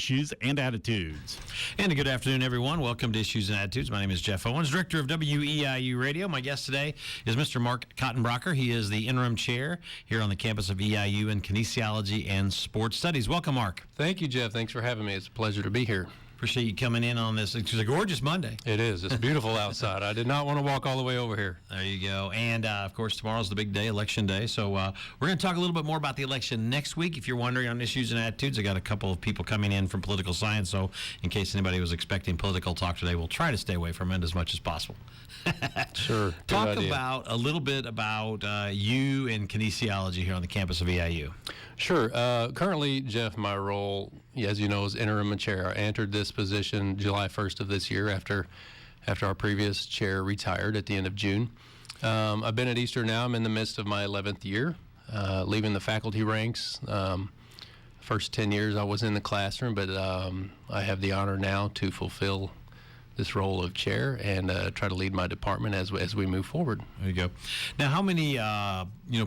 Issues and Attitudes. And a good afternoon, everyone. Welcome to Issues and Attitudes. My name is Jeff Owens, Director of WEIU Radio. My guest today is Mr. Mark Kattenbraker. He is the interim chair here on the campus of EIU in Kinesiology and Sports Studies. Welcome, Mark. Thank you, Jeff. Thanks for having me. It's a pleasure to be here. Appreciate you coming in on this. It's a gorgeous Monday. It is. It's beautiful outside. I did not want to walk all the way over here. There you go. And, of course, tomorrow's the big day, Election Day. So we're going to talk a little bit more about the election next week. If you're wondering on Issues and Attitudes, I got a couple of people coming in from political science. So in case anybody was expecting political talk today, we'll try to stay away from it as much as possible. Sure. Talk about a little bit about you and kinesiology here on the campus of EIU. Sure. Currently, Jeff, my role, as you know, is interim chair. I entered this position July 1st of this year after our previous chair retired at the end of June. I've been at Eastern now. I'm in the midst of my 11th year, leaving the faculty ranks. First 10 years I was in the classroom, but I have the honor now to fulfill this role of chair and try to lead my department as we move forward. There you go. Now, how many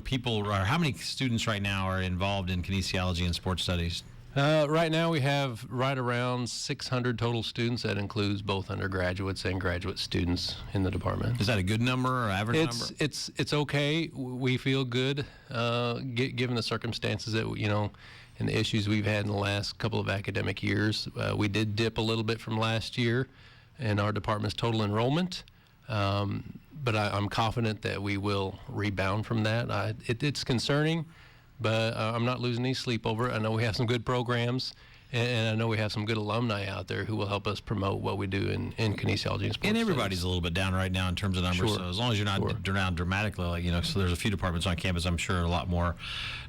people, or how many students right now are involved in kinesiology and sports studies? Right now we have right around 600 total students. That includes both undergraduates and graduate students in the department. Is that a good number or average number? It's okay. We feel good given the circumstances that and the issues we've had in the last couple of academic years. We did dip a little bit from last year in our department's total enrollment, but I'm confident that we will rebound from that. It's concerning, but I'm not losing any sleep over it. I know we have some good programs, and I know we have some good alumni out there who will help us promote what we do in kinesiology and sports. And everybody's a little bit down right now in terms of numbers, Sure. so as long as you're not down dramatically, so there's a few departments on campus I'm sure are a lot more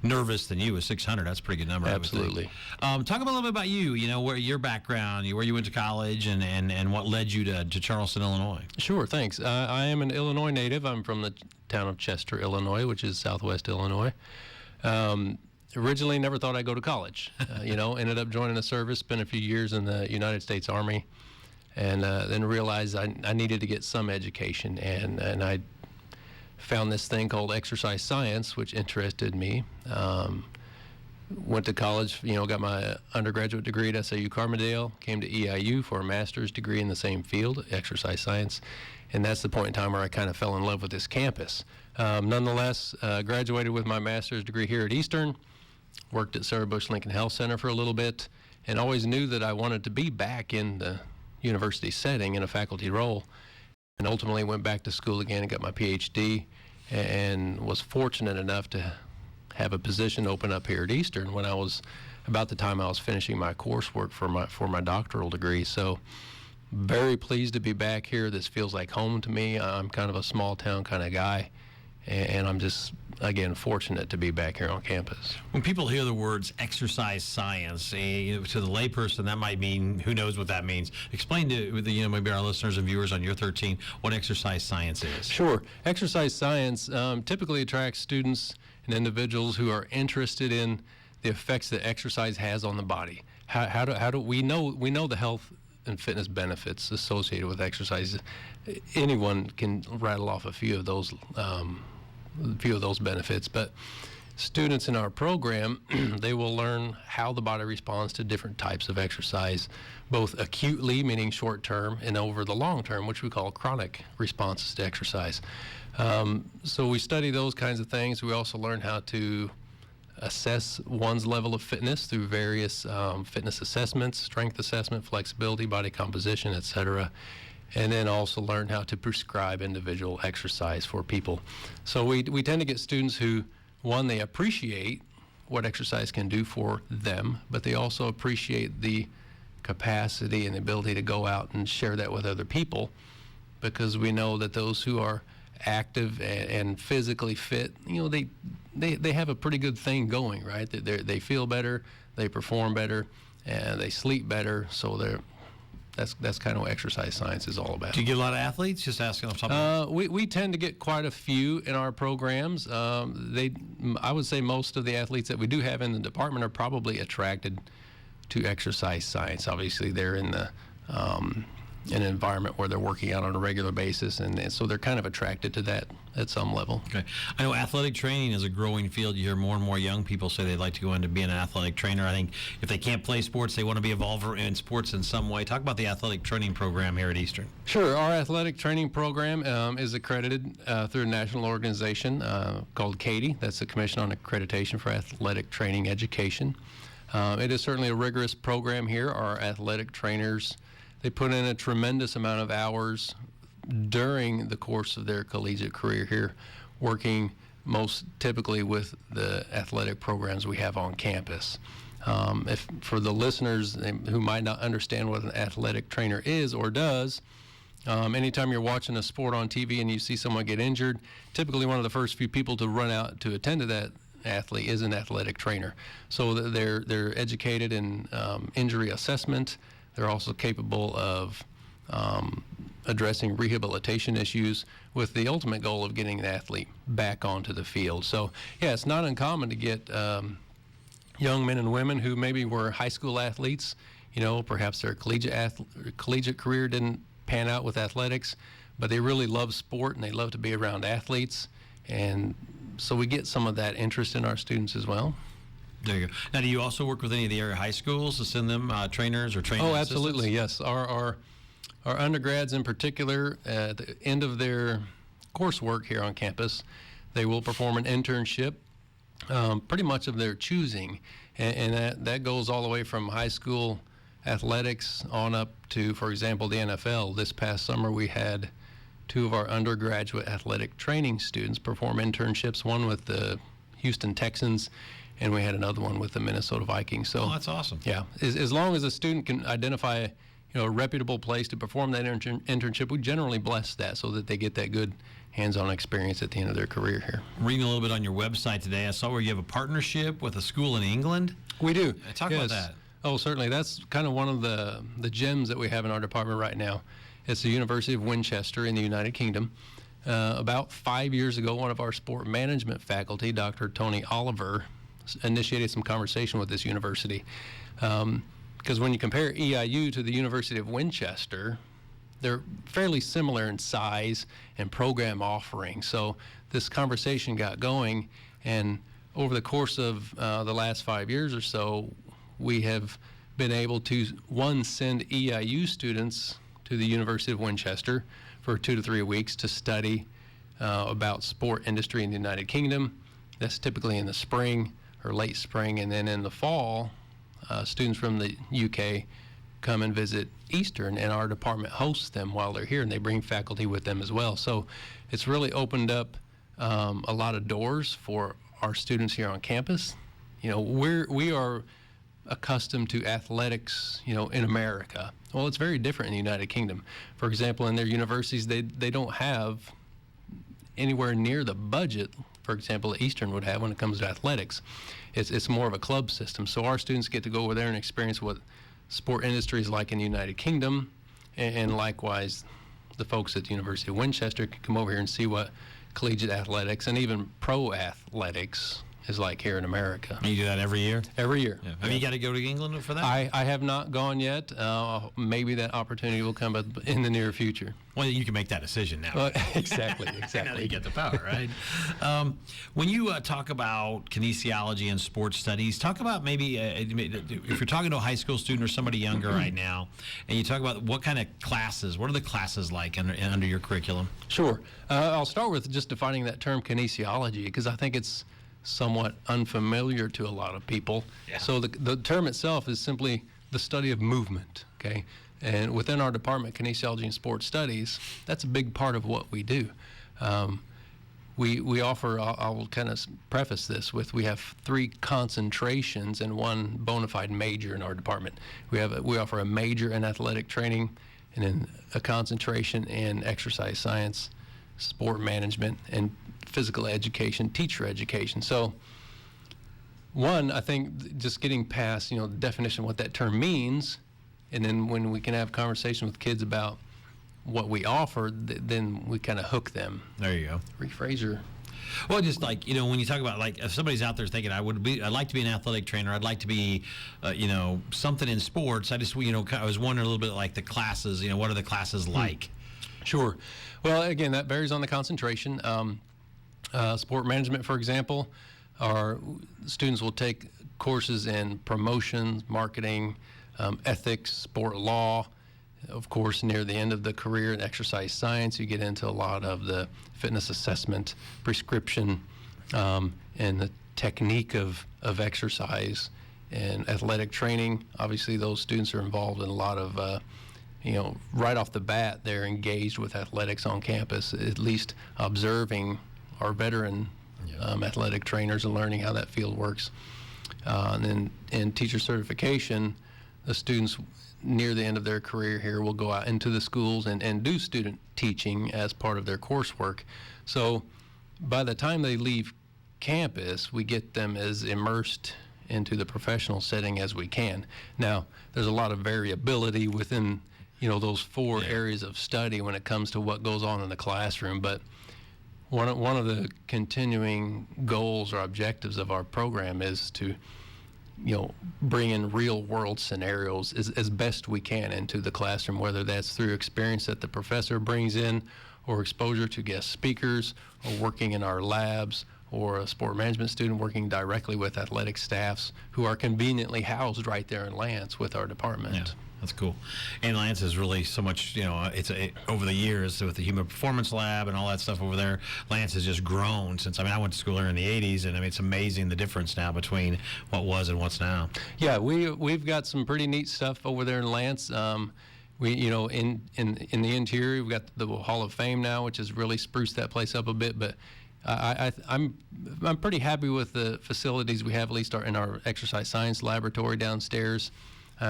nervous than you. With 600, that's a pretty good number. Absolutely. Talk about a little bit about you, where your background, where you went to college, and what led you to Charleston, Illinois. Sure, thanks. I am an Illinois native. I'm from the town of Chester, Illinois, which is southwest Illinois. Originally never thought I'd go to college, ended up joining the service, spent a few years in the United States Army, and then realized I needed to get some education, and I found this thing called exercise science, which interested me. Went to college, got my undergraduate degree at SAU Carbondale, came to EIU for a master's degree in the same field, exercise science, and that's the point in time where I kind of fell in love with this campus. Nonetheless, graduated with my master's degree here at Eastern, worked at Sarah Bush Lincoln Health Center for a little bit, and always knew that I wanted to be back in the university setting in a faculty role, and ultimately went back to school again and got my PhD, and was fortunate enough to have a position open up here at Eastern when I was about the time I was finishing my coursework for my doctoral degree. So very pleased to be back here. This feels like home to me. I'm kind of a small town kind of guy, and I'm just, again, fortunate to be back here on campus. When people hear the words exercise science, to the layperson, that might mean, who knows what that means. Explain to maybe our listeners and viewers on Year 13 what exercise science is. Sure. Exercise science typically attracts students and individuals who are interested in the effects that exercise has on the body. How do we know the health and fitness benefits associated with exercise? Anyone can rattle off a few of those benefits, but students in our program, they will learn how the body responds to different types of exercise, both acutely, meaning short term, and over the long term, which we call chronic responses to exercise. So we study those kinds of things. We also learn how to assess one's level of fitness through various fitness assessments, strength assessment, flexibility, body composition, etc., and then also learn how to prescribe individual exercise for people. So we tend to get students who, one, they appreciate what exercise can do for them, but they also appreciate the capacity and the ability to go out and share that with other people, because we know that those who are active and physically fit, they have a pretty good thing going, right? They feel better, they perform better, and they sleep better. So that's kind of what exercise science is all about. Do you get a lot of athletes? Just asking off top. We tend to get quite a few in our programs. I would say most of the athletes that we do have in the department are probably attracted to exercise science. Obviously, they're in the an environment where they're working out on a regular basis, and so they're kind of attracted to that at some level. Okay. I know athletic training is a growing field. You hear more and more young people say they'd like to go into being an athletic trainer. I think if they can't play sports, they want to be involved in sports in some way. Talk about the athletic training program here at Eastern. Sure. Our athletic training program is accredited through a national organization called CATIE. That's the Commission on Accreditation for Athletic Training Education. It is certainly a rigorous program here. Our athletic trainers, they put in a tremendous amount of hours during the course of their collegiate career here, working most typically with the athletic programs we have on campus. If for the listeners who might not understand what an athletic trainer is or does, anytime you're watching a sport on TV and you see someone get injured, typically one of the first few people to run out to attend to that athlete is an athletic trainer. So they're educated in injury assessment. They're also capable of addressing rehabilitation issues with the ultimate goal of getting the athlete back onto the field. So yeah, it's not uncommon to get young men and women who maybe were high school athletes, perhaps their collegiate career didn't pan out with athletics, but they really love sport and they love to be around athletes. And so we get some of that interest in our students as well. There you go. Now, do you also work with any of the area high schools to send them trainers or training assistants? Absolutely, yes. Our undergrads in particular, at the end of their coursework here on campus, they will perform an internship, pretty much of their choosing. And that goes all the way from high school athletics on up to, for example, the NFL. This past summer, we had 2 of our undergraduate athletic training students perform internships, one with the Houston Texans, and we had another one with the Minnesota Vikings. So that's awesome. Yeah, as long as a student can identify a reputable place to perform that internship, we generally bless that so that they get that good hands-on experience at the end of their career here. Reading a little bit on your website today, I saw where you have a partnership with a school in England. We do. Talk about that. Oh, certainly. That's kind of one of the gems that we have in our department right now. It's the University of Winchester in the United Kingdom. About 5 years ago, one of our sport management faculty, Dr. Tony Oliver, initiated some conversation with this university. Because when you compare EIU to the University of Winchester, they're fairly similar in size and program offering. So this conversation got going, and over the course of the last 5 years or so, we have been able to, send EIU students to the University of Winchester for 2 to 3 weeks to study about sport industry in the United Kingdom. That's typically in the spring or late spring, and then in the fall, students from the UK come and visit Eastern, and our department hosts them while they're here, and they bring faculty with them as well. So it's really opened up a lot of doors for our students here on campus. We are accustomed to athletics, in America. Well, it's very different in the United Kingdom. For example, in their universities, they don't have anywhere near the budget, for example, that Eastern would have when it comes to athletics. It's more of a club system. So our students get to go over there and experience what sport industry is like in the United Kingdom, and likewise, the folks at the University of Winchester can come over here and see what collegiate athletics and even pro athletics is like here in America. You do that every year? Every year. Yeah. Have you got to go to England for that? I have not gone yet. Maybe that opportunity will come up in the near future. Well, you can make that decision now. Exactly. Now that you get the power, right? When you talk about kinesiology and sports studies, talk about maybe if you're talking to a high school student or somebody younger right now, and you talk about what kind of classes, what are the classes like under your curriculum? Sure. I'll start with just defining that term kinesiology, because I think it's somewhat unfamiliar to a lot of people. Yeah. So the term itself is simply the study of movement, okay? And within our department, Kinesiology and Sports Studies, that's a big part of what we do. We offer, I'll kind of preface this with, we have 3 concentrations and 1 bona fide major in our department. We offer a major in athletic training, and then a concentration in exercise science, sport management, and physical education, teacher education. So I think just getting past, the definition of what that term means, and then when we can have conversation with kids about what we offer, then we kind of hook them. There you go. Rephrase your Well, just like, when you talk about, like, if somebody's out there thinking, I'd like to be an athletic trainer, I'd like to be, something in sports. I just, I was wondering a little bit like the classes, what are the classes like? Sure. Well, again, that varies on the concentration. Sport management, for example, our students will take courses in promotions, marketing, ethics, sport law. Of course, near the end of the career in exercise science, you get into a lot of the fitness assessment, prescription, and the technique of exercise and athletic training. Obviously, those students are involved in a lot of, right off the bat, they're engaged with athletics on campus, at least observing our veteran athletic trainers and learning how that field works. And then in teacher certification, the students near the end of their career here will go out into the schools and do student teaching as part of their coursework. So by the time they leave campus, we get them as immersed into the professional setting as we can. Now, there's a lot of variability within, those four areas of study when it comes to what goes on in the classroom, but one of the continuing goals or objectives of our program is to bring in real world scenarios as best we can into the classroom, whether that's through experience that the professor brings in or exposure to guest speakers or working in our labs or a sport management student working directly with athletic staffs who are conveniently housed right there in Lance with our department. Yeah. That's cool. And Lance is really so much, over the years with the Human Performance Lab and all that stuff over there, Lance has just grown since, I went to school there in the 80s, and it's amazing the difference now between what was and what's now. Yeah, we've got some pretty neat stuff over there in Lance. We, in the interior, we've got the Hall of Fame now, which has really spruced that place up a bit, but I'm pretty happy with the facilities we have, at least in our exercise science laboratory downstairs.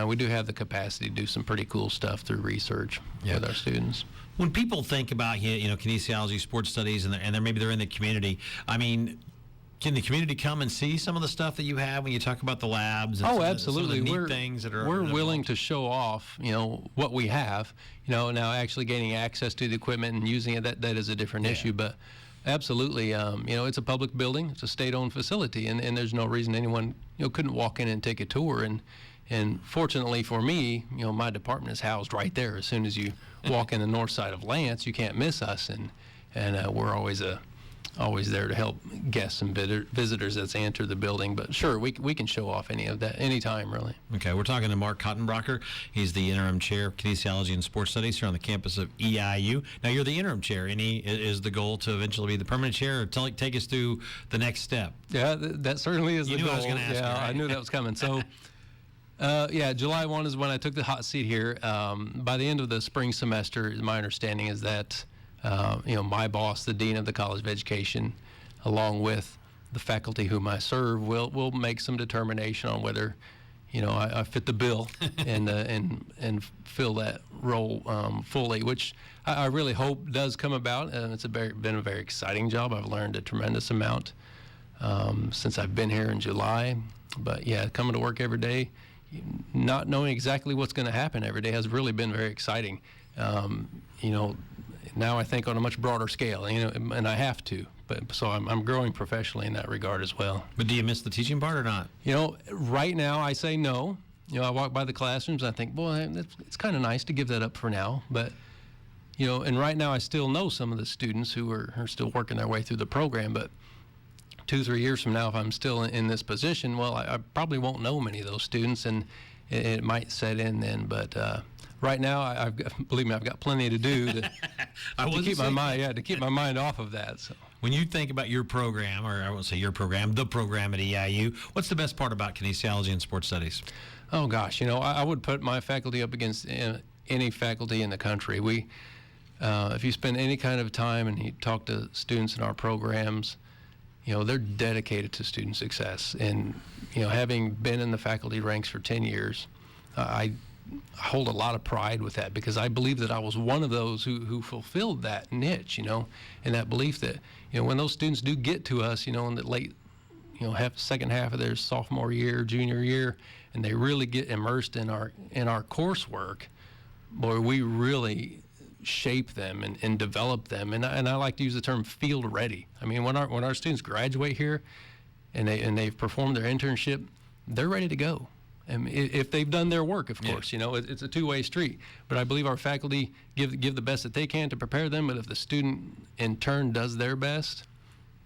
We do have the capacity to do some pretty cool stuff through research with our students. When people think about kinesiology, sports studies, and they're in the community, can the community come and see some of the stuff that you have when you talk about the labs? And Absolutely. Some of the neat things that are. We're willing to show off, what we have. Now actually gaining access to the equipment and using it, that is a different issue, but. Absolutely. It's a public building. It's a state-owned facility, and there's no reason anyone couldn't walk in and take a tour. And fortunately for me, my department is housed right there. As soon as you walk in the north side of Lance, you can't miss us, and we're always there to help guests and visitors as they enter the building. But sure, we can show off any of that anytime, really. Okay, we're talking to Mark Kattenbraker. He's the interim chair of kinesiology and sports studies here on the campus of EIU. Now, you're the interim chair. Is the goal to eventually be the permanent chair, or take us through the next step? Yeah, that certainly is the goal. I was going to ask you, right? I knew that was coming. So. July 1 is when I took the hot seat here. By the end of the spring semester, my understanding is that, my boss, the Dean of the College of Education, along with the faculty whom I serve, will make some determination on whether, I fit the bill and fill that role fully, which I really hope does come about. And it's been a very exciting job. I've learned a tremendous amount since I've been here in July. But yeah, coming to work every day, not knowing exactly what's going to happen every day has really been very exciting. Now I think on a much broader scale, and I have to. But so I'm growing professionally in that regard as well. But do you miss the teaching part or not? Right now I say no. I walk by the classrooms and I think, boy, it's kind of nice to give that up for now. But and right now I still know some of the students who are still working their way through the program. But 2-3 years from now, if I'm still in this position, well, I probably won't know many of those students, and it might set in then. But right now, believe me, I've got plenty to do to keep my mind off of that. So when you think about your program, or I won't say your program, the program at EIU, what's the best part about kinesiology and sports studies? Oh gosh, I would put my faculty up against any faculty in the country. If you spend any kind of time and you talk to students in our programs, they're dedicated to student success. And, having been in the faculty ranks for 10 years, I hold a lot of pride with that, because I believe that I was one of those who fulfilled that niche, and that belief that, when those students do get to us, in the late, second half of their sophomore year, junior year, and they really get immersed in our coursework, boy, we really shape them and develop them. And I like to use the term field ready. I mean, when our students graduate here and they've performed their internship, they're ready to go. And if they've done their work, of course, you know, it's a two-way street. But I believe our faculty give the best that they can to prepare them. But if the student in turn does their best,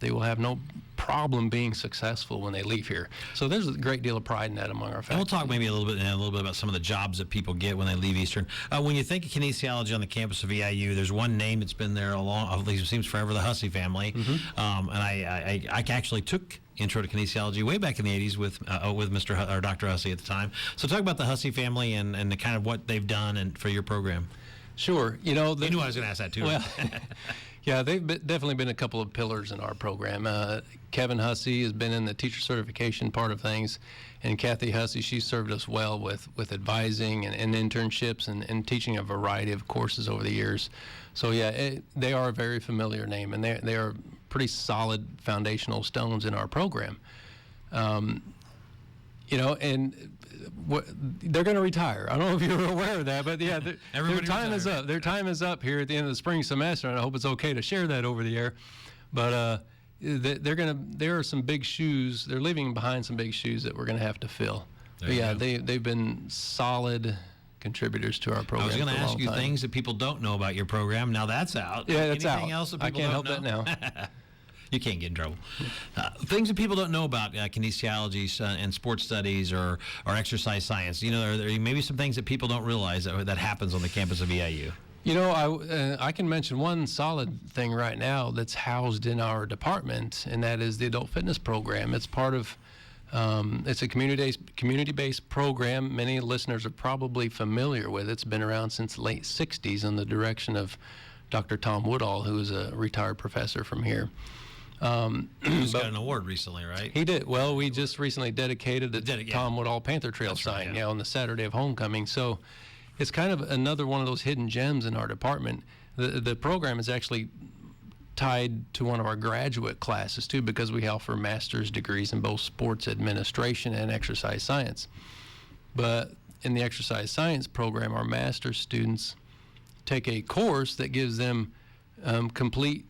they will have no problem being successful when they leave here. So there's a great deal of pride in that among our faculty. And we'll talk maybe a little bit about some of the jobs that people get when they leave Eastern. When you think of kinesiology on the campus of EIU, there's one name that's been there at least it seems forever, the Husky Family. And I actually took Intro to Kinesiology way back in the 80s with Dr. Hussey at the time. So talk about the Husky Family and the kind of what they've done and for your program. Sure. You know, You knew I was going to ask that too. Well, yeah, they've definitely been a couple of pillars in our program. Kevin Hussey has been in the teacher certification part of things, and Kathy Hussey, she served us well with advising and internships and teaching a variety of courses over the years. So yeah, they are a very familiar name, and they are pretty solid foundational stones in our program. You know, and they're going to retire. I don't know if you're aware of that, but yeah, their time is up. Their time is up here at the end of the spring semester, and I hope it's okay to share that over the air. But there are some big shoes. They're leaving behind some big shoes that we're going to have to fill. But yeah, they've been solid contributors to our program. I was going to ask you things that people don't know about your program. Now that's out. Yeah, that's out. Anything else that I people can't don't help know? that now. You can't get in trouble. Things that people don't know about kinesiology and sports studies or exercise science. You know, there maybe some things that people don't realize that happens on the campus of EIU. You know, I can mention one solid thing right now that's housed in our department, and that is the adult fitness program. It's part of, it's a community-based program. Many listeners are probably familiar with it. It's been around since the late 60s in the direction of Dr. Tom Woodall, who is a retired professor from here. He's got an award recently, right? He did. Well, we just recently dedicated the Tom Woodall Panther Trail sign, on the Saturday of homecoming. So it's kind of another one of those hidden gems in our department. The program is actually tied to one of our graduate classes, too, because we offer master's degrees in both sports administration and exercise science. But in the exercise science program, our master's students take a course that gives them complete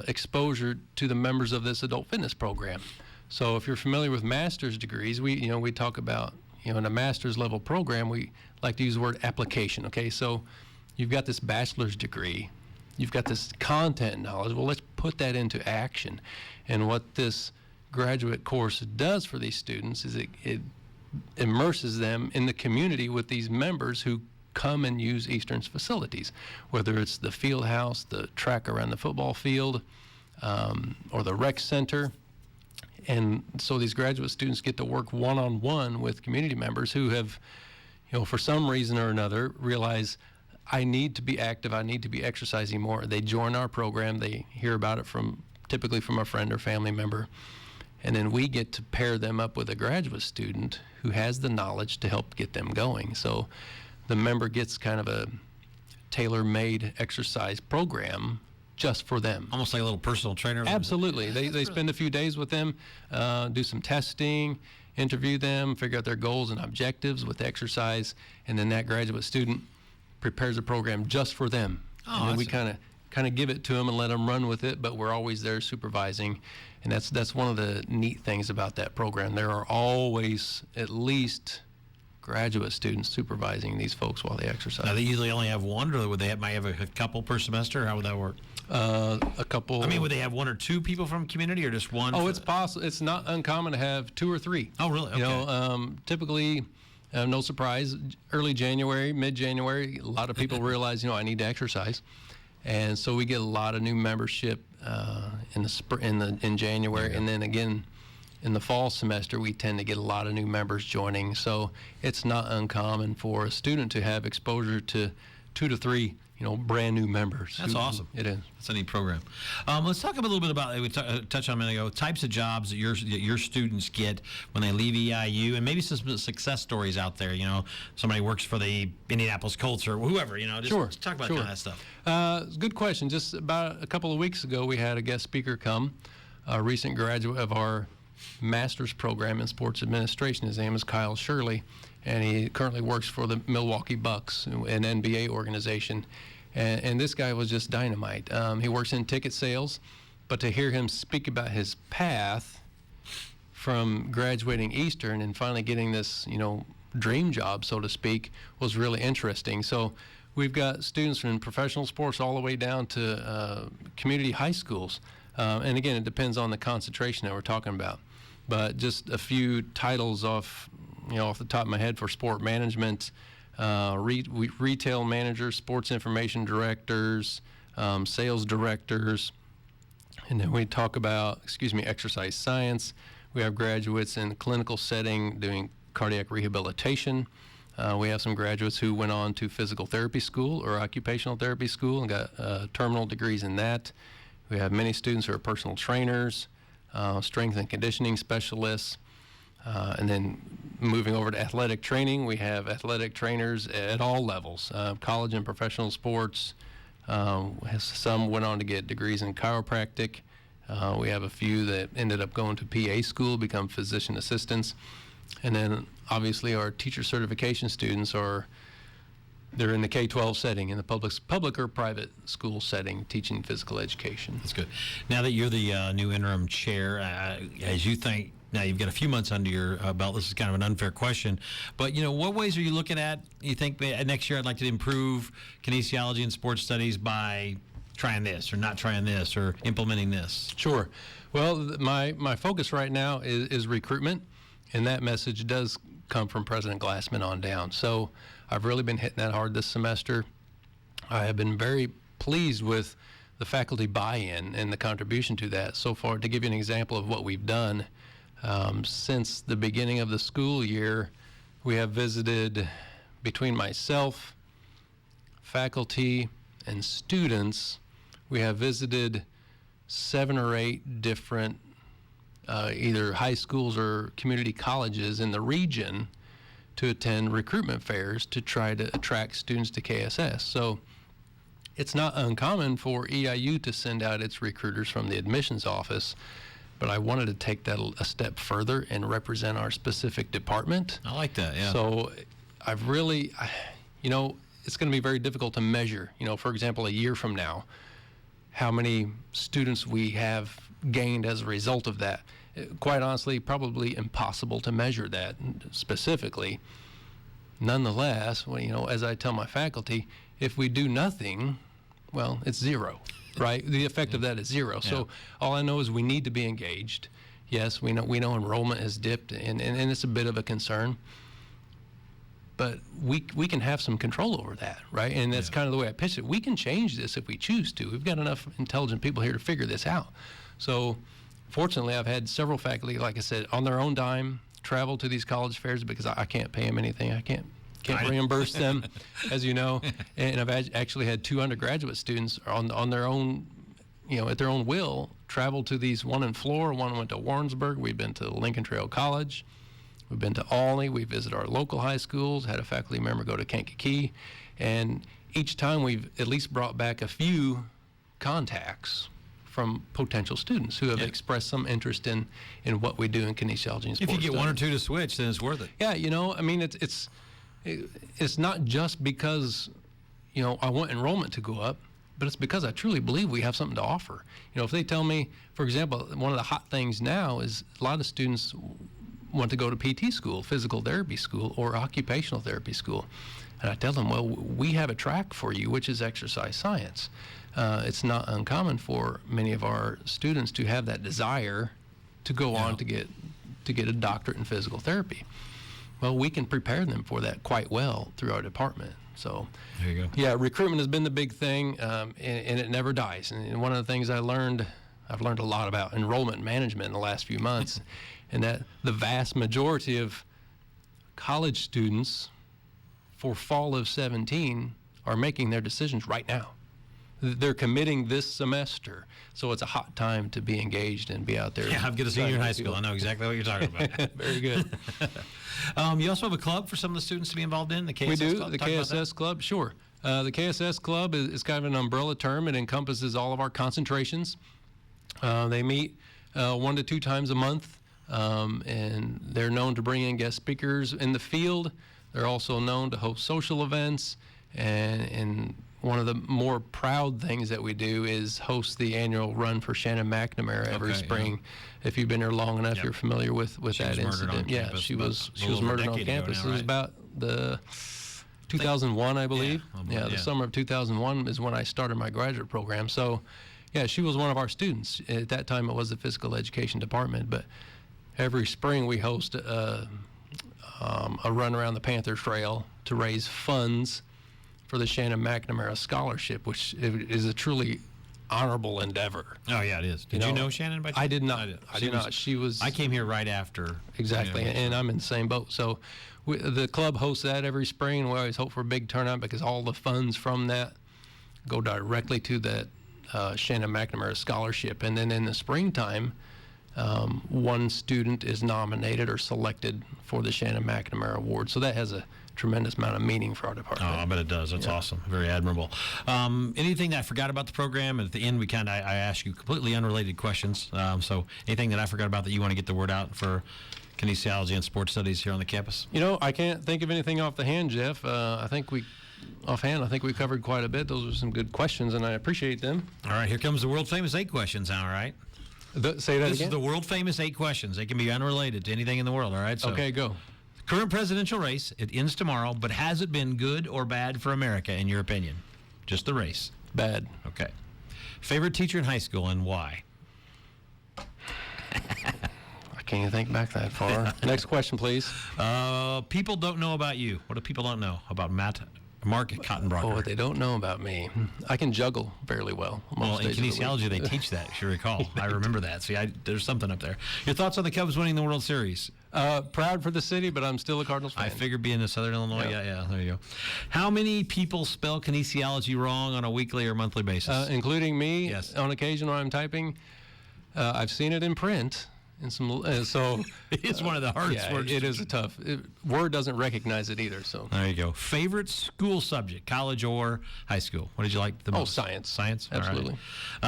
exposure to the members of this adult fitness program. So if you're familiar with master's degrees, we talk about, in a master's level program, we like to use the word application. Okay, so you've got this bachelor's degree, you've got this content knowledge. Well, let's put that into action. And what this graduate course does for these students is it immerses them in the community with these members who come and use Eastern's facilities, whether it's the field house, the track around the football field, or the rec center. And so these graduate students get to work one-on-one with community members who have, for some reason or another, realize, I need to be active, I need to be exercising more. They join our program, they hear about it typically from a friend or family member, and then we get to pair them up with a graduate student who has the knowledge to help get them going. So the member gets kind of a tailor-made exercise program just for them. Almost like a little personal trainer. Absolutely. They spend a few days with them, do some testing, interview them, figure out their goals and objectives with exercise, and then that graduate student prepares a program just for them. And then we kind of give it to them and let them run with it, but we're always there supervising. And that's one of the neat things about that program. There are always at least graduate students supervising these folks while they exercise. Now, they usually only have one, or would they might have a couple per semester? How would that work? A couple. I mean, would they have one or two people from community, or just one? Oh, it's possible. It's not uncommon to have two or three. Oh, really? Okay. Typically, no surprise, early January, mid-January, a lot of people realize, I need to exercise. And so we get a lot of new membership in January, and then again in the fall semester we tend to get a lot of new members joining. So it's not uncommon for a student to have exposure to 2 to 3 brand new members. That's awesome. It is. That's a neat program. Let's talk a little bit about, we touched on a minute ago, types of jobs that your students get when they leave EIU, and maybe some success stories out there. Somebody works for the Indianapolis Colts or whoever. Just talk about kind of that stuff. It's a good question. Just about a couple of weeks ago, we had a guest speaker come, a recent graduate of our master's program in sports administration. His name is Kyle Shirley, and he currently works for the Milwaukee Bucks, an NBA organization. And this guy was just dynamite. He works in ticket sales, but to hear him speak about his path from graduating Eastern and finally getting this, dream job, so to speak, was really interesting. So we've got students from professional sports all the way down to community high schools. And again, it depends on the concentration that we're talking about. But just a few titles off the top of my head for sport management, retail managers, sports information directors, sales directors. And then we talk about, exercise science. We have graduates in the clinical setting doing cardiac rehabilitation. We have some graduates who went on to physical therapy school or occupational therapy school and got terminal degrees in that. We have many students who are personal trainers, strength and conditioning specialists. And then moving over to athletic training, we have athletic trainers at all levels, college and professional sports. Some went on to get degrees in chiropractic. We have a few that ended up going to PA school, become physician assistants. And then obviously our teacher certification students they're in the K-12 setting, in the public or private school setting, teaching physical education. That's good. Now that you're the new interim chair, as you think, now you've got a few months under your belt, this is kind of an unfair question, but what ways are you looking at, you think next year I'd like to improve kinesiology and sports studies by trying this or not trying this or implementing this? Sure. Well, my focus right now is recruitment, and that message does come from President Glassman on down. So I've really been hitting that hard this semester. I have been very pleased with the faculty buy-in and the contribution to that so far. To give you an example of what we've done, since the beginning of the school year, we have visited, between myself, faculty, and students, we have visited 7 or 8 different either high schools or community colleges in the region to attend recruitment fairs to try to attract students to KSS. So it's not uncommon for EIU to send out its recruiters from the admissions office, but I wanted to take that a step further and represent our specific department. I like that, yeah. So I've really, it's going to be very difficult to measure, for example, a year from now, how many students we have gained as a result of that. Quite honestly, probably impossible to measure that specifically. Nonetheless, as I tell my faculty, if we do nothing, well, it's zero, right? The effect of that is zero. Yeah. So all I know is we need to be engaged. Yes, we know enrollment has dipped, and it's a bit of a concern. But we can have some control over that, right? And that's kind of the way I pitch it. We can change this if we choose to. We've got enough intelligent people here to figure this out. So fortunately, I've had several faculty, like I said, on their own dime, travel to these college fairs because I can't pay them anything. I can't reimburse them, as you know. And I've actually had 2 undergraduate students on their own, at their own will, travel to these, one in Florida, one went to Warrensburg. We've been to Lincoln Trail College. We've been to Olney. We visited our local high schools, had a faculty member go to Kankakee. And each time we've at least brought back a few contacts from potential students who have expressed some interest in what we do in kinesiology and sports. If you get 1 or 2 to switch, then it's worth it. Yeah, it's not just because, I want enrollment to go up, but it's because I truly believe we have something to offer. If they tell me, for example, one of the hot things now is a lot of students want to go to PT school, physical therapy school, or occupational therapy school. And I tell them, well, we have a track for you, which is exercise science. It's not uncommon for many of our students to have that desire to go on to get a doctorate in physical therapy. Well, we can prepare them for that quite well through our department. So, there you go. Yeah, recruitment has been the big thing, and it never dies. And one of the things I've learned a lot about enrollment management in the last few months, and that the vast majority of college students for fall of 17 are making their decisions right now. They're committing this semester, so it's a hot time to be engaged and be out there. Yeah, I've got a senior in high school. I know exactly what you're talking about. Very good. You also have a club for some of the students to be involved in, the KSS We do, club? the KSS club, sure. The KSS club is kind of an umbrella term. It encompasses all of our concentrations. They meet 1 to 2 times a month, and they're known to bring in guest speakers in the field. They're also known to host social events and one of the more proud things that we do is host the annual run for Shannon McNamara every Okay, spring. If you've been here long enough, Yep. you're familiar with She that was murdered on incident. Yeah, campus she about was a little over a murdered on decade ago campus. now, It was right? about the 2001, I believe. Yeah, The yeah. summer of 2001 is when I started my graduate program. So, yeah, she was one of our students. At that time, it was the physical education department, but every spring we host a run around the Panther Trail to raise funds for the Shannon McNamara Scholarship, which is a truly honorable endeavor. Oh yeah, it is. Did you know Shannon by chance? I did not. I did was- not. She was. I came here right after. Exactly, Yeah, and I'm in the same boat. So the club hosts that every spring, and we always hope for a big turnout because all the funds from that go directly to that Shannon McNamara Scholarship. And then in the springtime, one student is nominated or selected for the Shannon McNamara Award. So that has a tremendous amount of meaning for our Oh, department. I bet it does. That's awesome. Very admirable. Anything that I forgot about the program? At the end, I ask you completely unrelated questions. So anything that I forgot about that you want to get the word out for kinesiology and sports studies here on the campus? You know, I can't think of anything off the hand, Jeff. I think we covered quite a bit. Those are some good questions, and I appreciate them. All right, here comes the world famous 8 questions now, all right? Say that This again. is the world famous 8 questions. They can be unrelated to anything in the world, all right? So, Okay, go. current presidential race, it ends tomorrow, but has it been good or bad for America, in your opinion? Just the race. Bad. Okay. Favorite teacher in high school and why? I can't even think back that far. Next question, please. People don't know about you. What do people don't know about Mark Kattenbraker? Oh, what they don't know about me. I can juggle fairly well. Well, most in days of the kinesiology, week. they teach that, if you recall. I remember that. See, there's something up there. Your thoughts on the Cubs winning the World Series? Proud for the city, but I'm still a Cardinals fan. I figured being in Southern Illinois, Yeah. yeah, there you go. How many people spell kinesiology wrong on a weekly or monthly basis? Including me, Yes. on occasion when I'm typing. I've seen it in print. And so It's one of the hardest yeah, words. it is a tough. Word doesn't recognize it either. So There you go. Favorite school subject, college or high school? What did you like the most? science. Science? All right. Absolutely.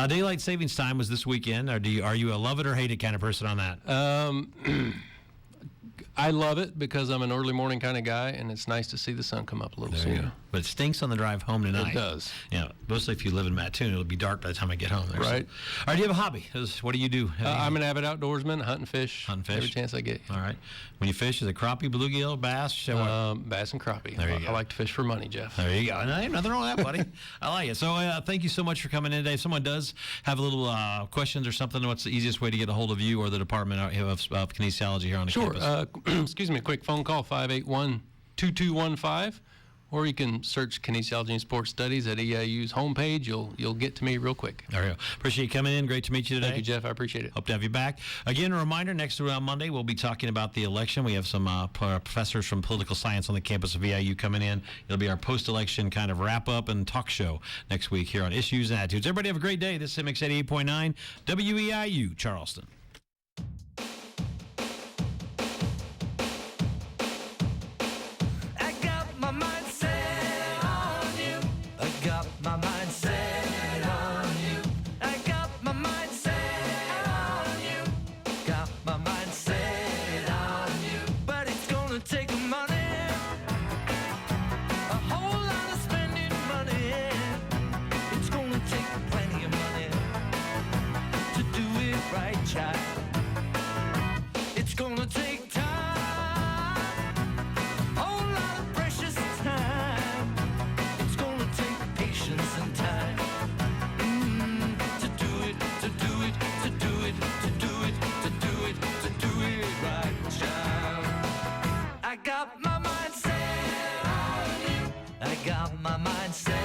Daylight savings time was this weekend. Or are you a love it or hate it kind of person on that? I love it because I'm an early morning kind of guy, and it's nice to see the sun come up a little There you go. sooner. But it stinks on the drive home tonight. It does. Yeah, mostly if you live in Mattoon, it'll be dark by the time I get home. There, Right. All right, do you have a hobby? What do you do? I'm an avid outdoorsman, hunt and fish. Hunt and fish? Every chance I get. All right. When you fish, is it crappie, bluegill, bass? What? Bass and crappie. There you I go. like to fish for money, Jeff. There you go. No, nothing wrong with that, buddy. I like it. So thank you so much for coming in today. If someone does have a little questions or something, what's the easiest way to get a hold of you or the Department of Kinesiology here on the Sure. campus? Excuse me, a quick phone call, 581-2215. Or you can search Kinesiology and Sports Studies at EIU's homepage. You'll get to me real quick. There you go. Appreciate you coming in. Great to meet you today. Thank you, Jeff. I appreciate it. Hope to have you back. Again, a reminder, next Monday, we'll be talking about the election. We have some professors from political science on the campus of EIU coming in. It'll be our post-election kind of wrap-up and talk show next week here on Issues and Attitudes. Everybody have a great day. This is MX 88.9 WEIU, Charleston. I got my mind set on you. I got my mind set on you. I got my mind set on you. Got my mind set on you. But it's gonna take money, a whole lot of spending money. It's gonna take plenty of money to do it right, child. It's gonna take time, whole lot of precious time. It's gonna take patience and time to do it, to do it, to do it, to do it, to do it, to do it right, child. I got my mind set on you. I got my mind set